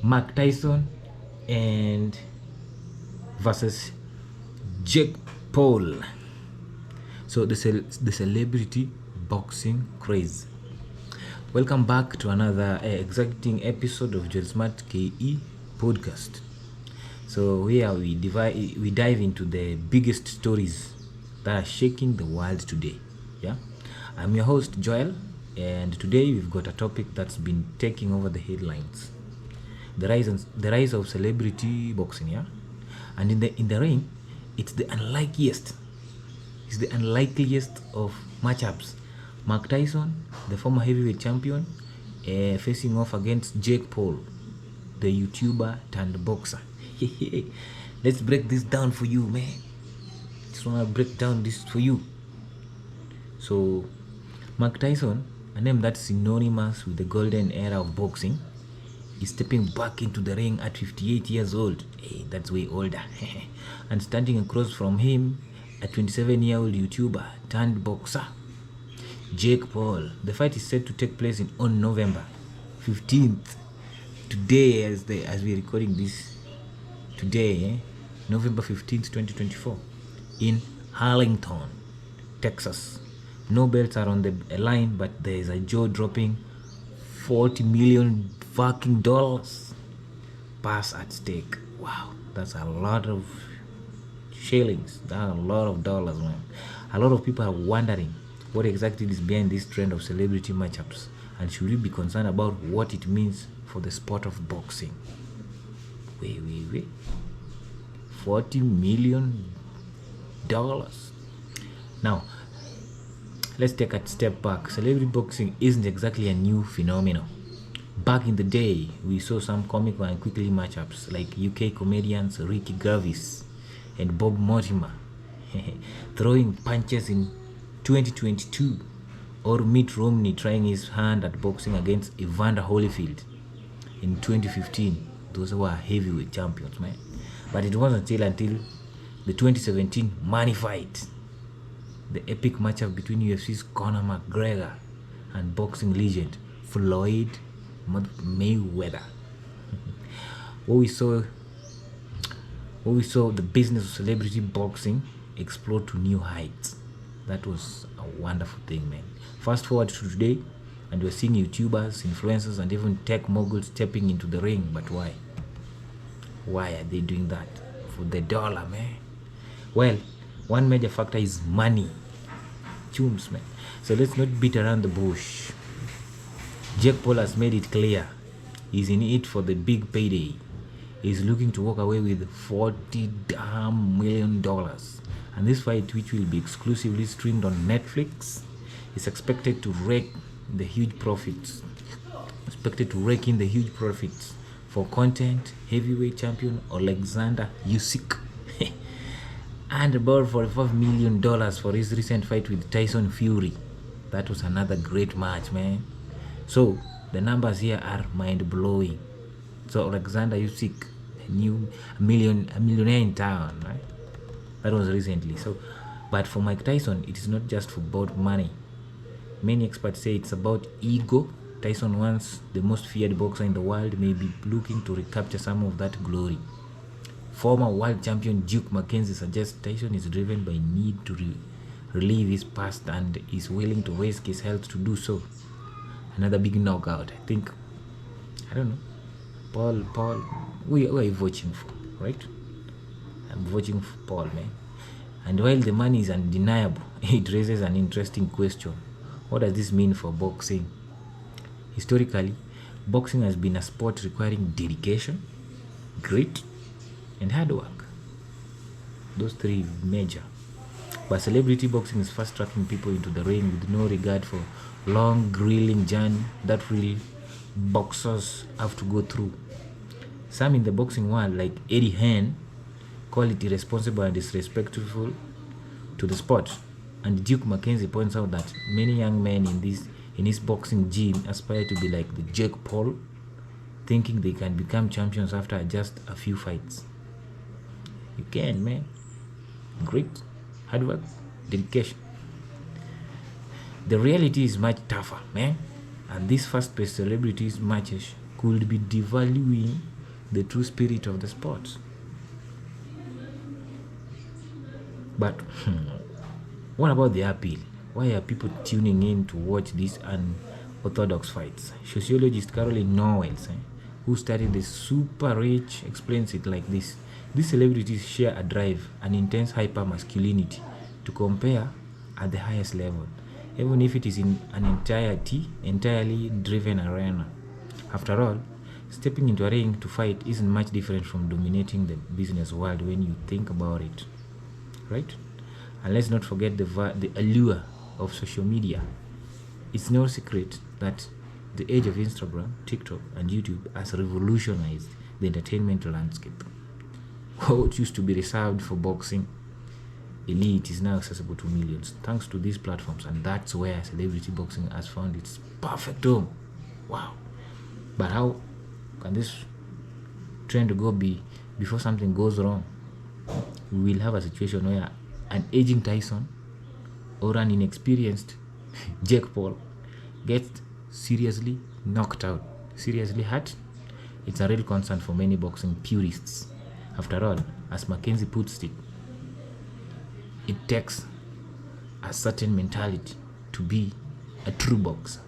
Mark Tyson and versus Jake Paul. So the celebrity boxing craze. Welcome back to another exciting episode of Joel Smart KE podcast. So here we dive into the biggest stories that are shaking the world today. Yeah, I'm your host Joel, and today we've got a topic that's been taking over the headlines: the rise of celebrity boxing. Yeah, and in the ring, it's the unlikeliest. It's the unlikeliest of matchups. Mark Tyson, the former heavyweight champion, facing off against Jake Paul, the YouTuber turned boxer. Let's break this down for you, man. Just wanna break down this for you. So, Mark Tyson, a name that's synonymous with the golden era of boxing, is stepping back into the ring at 58 years old. Hey, that's way older. And standing across from him, a 27-year-old YouTuber turned boxer, Jake Paul. The fight is set to take place on November 15th. Today, as we're recording this, today, November 15th, 2024, in Arlington, Texas. No belts are on the line, but there is a jaw-dropping $40 million fucking dollars pass at stake. Wow, that's a lot of shillings. That's a lot of dollars, man. A lot of people are wondering what exactly is behind this trend of celebrity matchups, and should we be concerned about what it means for the sport of boxing. Wait. $40 million. Now, let's take a step back. Celebrity boxing isn't exactly a new phenomenon. Back in the day, we saw some comical and quickly matchups like UK comedians Ricky Gervais and Bob Mortimer throwing punches in 2022, or Mitt Romney trying his hand at boxing against Evander Holyfield in 2015. Those were heavyweight champions, man. But it wasn't until the 2017 Money Fight, the epic matchup between UFC's Conor McGregor and boxing legend Floyd Mayweather. What we saw the business of celebrity boxing explode to new heights. That was a wonderful thing, man. Fast forward to today, and we're seeing YouTubers, influencers, and even tech moguls stepping into the ring. But why? Why are they doing that? For the dollar, man. Well, one major factor is money. Chums, man. So let's not beat around the bush. Jake Paul has made it clear he's in it for the big payday. He's looking to walk away with $40 million. And this fight, which will be exclusively streamed on Netflix, is expected to rake in the huge profits. For content, heavyweight champion Alexander Usyk and about $45 million for his recent fight with Tyson Fury. That was another great match, man. So the numbers here are mind-blowing. So Alexander Usyk, a millionaire in town, right? That was recently. So, but for Mike Tyson, it is not just about money. Many experts say it's about ego. Tyson, once the most feared boxer in the world, may be looking to recapture some of that glory. Former world champion Duke McKenzie suggests Tyson is driven by need to relive his past and is willing to risk his health to do so. Another big knockout. I think, I don't know, Paul, who are you voting for, right? I'm voting for Paul, man. And while the money is undeniable, it raises an interesting question. What does this mean for boxing? Historically, boxing has been a sport requiring dedication, grit, and hard work. Those three major. But celebrity boxing is fast tracking people into the ring with no regard for long grilling journey that real boxers have to go through. Some in the boxing world, like Eddie Hearn, call it irresponsible and disrespectful to the sport. And Duke McKenzie points out that many young men in his boxing gym aspire to be like the Jake Paul, thinking they can become champions after just a few fights. You can, man. Grit, hard work, dedication. The reality is much tougher, man. And these fast-paced celebrities matches could be devaluing the true spirit of the sport. But what about the appeal? Why are people tuning in to watch these unorthodox fights? Sociologist Caroline Knowles, who studied the super rich, explains it like this. These celebrities share a drive, an intense hyper-masculinity to compare at the highest level, even if it is in an entirely driven arena. After all, stepping into a ring to fight isn't much different from dominating the business world when you think about it, right? And let's not forget the allure of social media. It's no secret that the age of Instagram, TikTok, and YouTube has revolutionized the entertainment landscape. What used to be reserved for boxing elite is now accessible to millions thanks to these platforms, and that's where celebrity boxing has found its perfect home. Wow. But how can this trend go before something goes wrong? We will have a situation where an aging Tyson or an inexperienced Jake Paul gets seriously knocked out, seriously hurt. It's a real concern for many boxing purists. After all, as Mackenzie puts it, it takes a certain mentality to be a true boxer.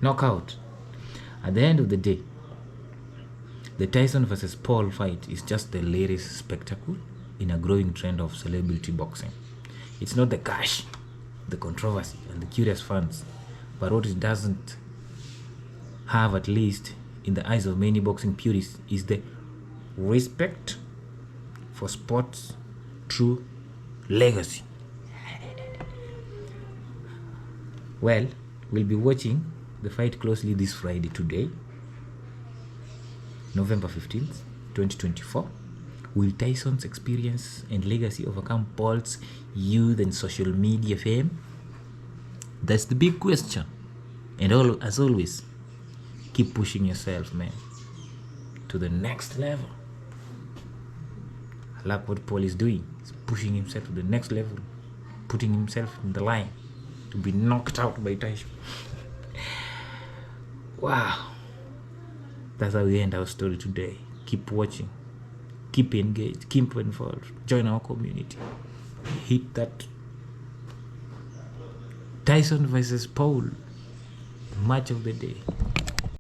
Knockout. At the end of the day, the Tyson versus Paul fight is just the latest spectacle in a growing trend of celebrity boxing. It's not the cash, the controversy, and the curious fans, but what it doesn't have, at least in the eyes of many boxing purists, is the respect for sport's true legacy. Well, we'll be watching the fight closely this Friday today, November 15th, 2024. Will Tyson's experience and legacy overcome Paul's youth and social media fame? That's the big question. And as always, keep pushing yourself, man, to the next level. I like what Paul is doing. He's pushing himself to the next level, putting himself in the line to be knocked out by Tyson. Wow. That's how we end our story today. Keep watching. Keep engaged. Keep involved. Join our community. Hit that Tyson versus Paul match of the day.